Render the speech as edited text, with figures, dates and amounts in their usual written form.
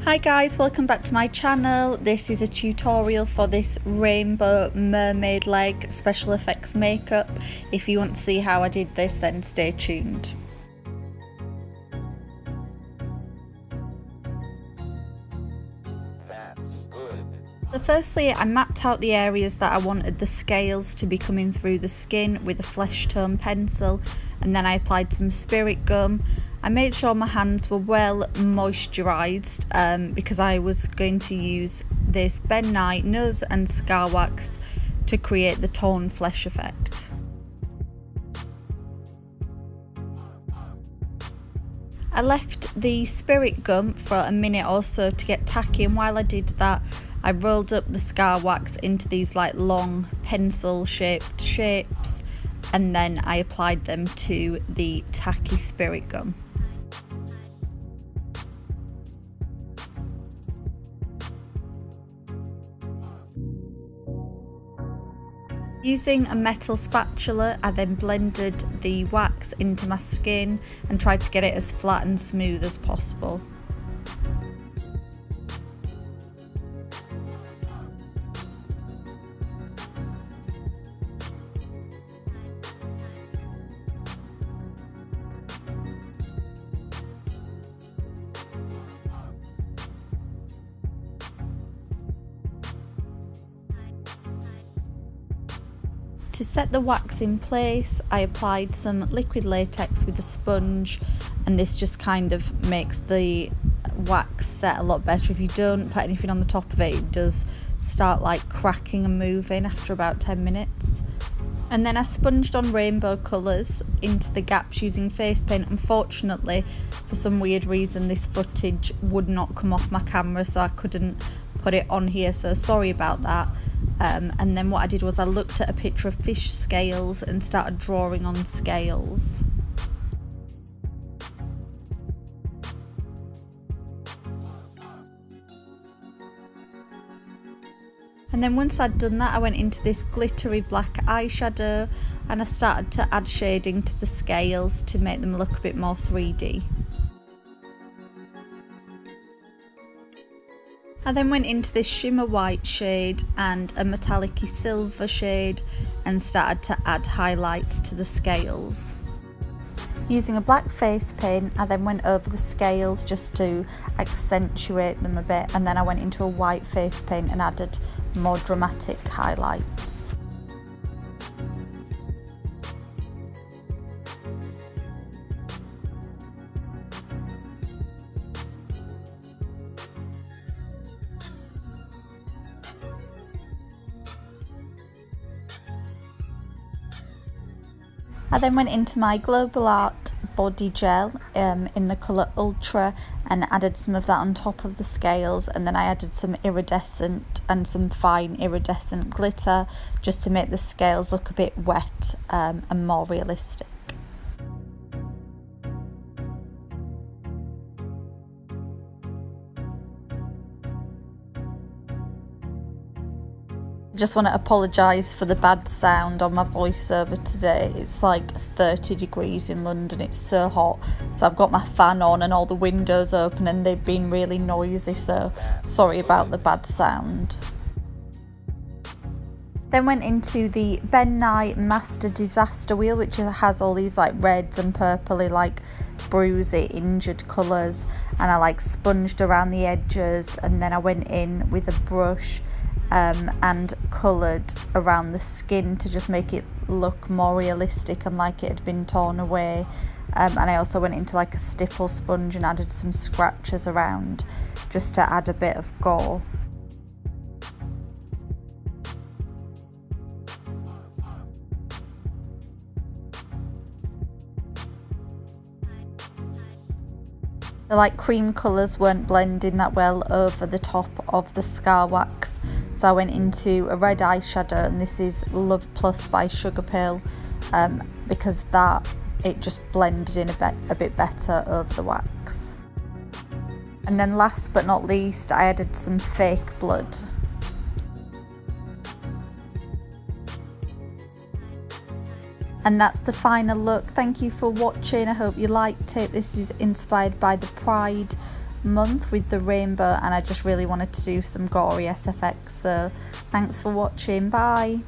Hi guys, welcome back to my channel. This is a tutorial for this rainbow mermaid leg special effects makeup. If you want to see how I did this, then stay tuned. So firstly, I mapped out the areas that I wanted the scales to be coming through the skin with a flesh tone pencil, and then I applied some spirit gum. I made sure my hands were well moisturised because I was going to use this Ben Nye nose and scar wax to create the torn flesh effect. I left the spirit gum for a minute or so to get tacky, and while I did that, I rolled up the scar wax into these like long pencil shaped shapes, and then I applied them to the tacky spirit gum. Using a metal spatula, I then blended the wax into my skin and tried to get it as flat and smooth as possible. To set the wax in place, I applied some liquid latex with a sponge, and this just kind of makes the wax set a lot better. If you don't put anything on the top of it, it does start like cracking and moving after about 10 minutes. And then I sponged on rainbow colours into the gaps using face paint. Unfortunately, for some weird reason, this footage would not come off my camera, so I couldn't put it on here, so sorry about that. And then what I did was I looked at a picture of fish scales and started drawing on scales. And then once I'd done that, I went into this glittery black eyeshadow and I started to add shading to the scales to make them look a bit more 3D. I then went into this shimmer white shade and a metallic-y silver shade and started to add highlights to the scales. Using a black face paint, I then went over the scales just to accentuate them a bit, and then I went into a white face paint and added more dramatic highlights. I then went into my Global Art body gel in the colour Ultra and added some of that on top of the scales, and then I added some iridescent and some fine iridescent glitter just to make the scales look a bit wet and more realistic. Just want to apologise for the bad sound on my voiceover today. It's like 30 degrees in London, it's so hot, so I've got my fan on and all the windows open and they've been really noisy, so sorry about the bad sound. Then went into the Ben Nye Master Disaster Wheel, which has all these like reds and purpley like bruisey injured colours, and I like sponged around the edges, and then I went in with a brush and coloured around the skin to just make it look more realistic and like it had been torn away, and I also went into like a stipple sponge and added some scratches around just to add a bit of gore. The like cream colours weren't blending that well over the top of the scar wax, so I went into a red eyeshadow, and this is Love Plus by Sugar Pill, because it just blended in a bit better over the wax. And then last but not least, I added some fake blood. And that's the final look. Thank you for watching. I hope you liked it. This is inspired by the Pride month with the rainbow, and I just really wanted to do some gory SFX. So thanks for watching, bye.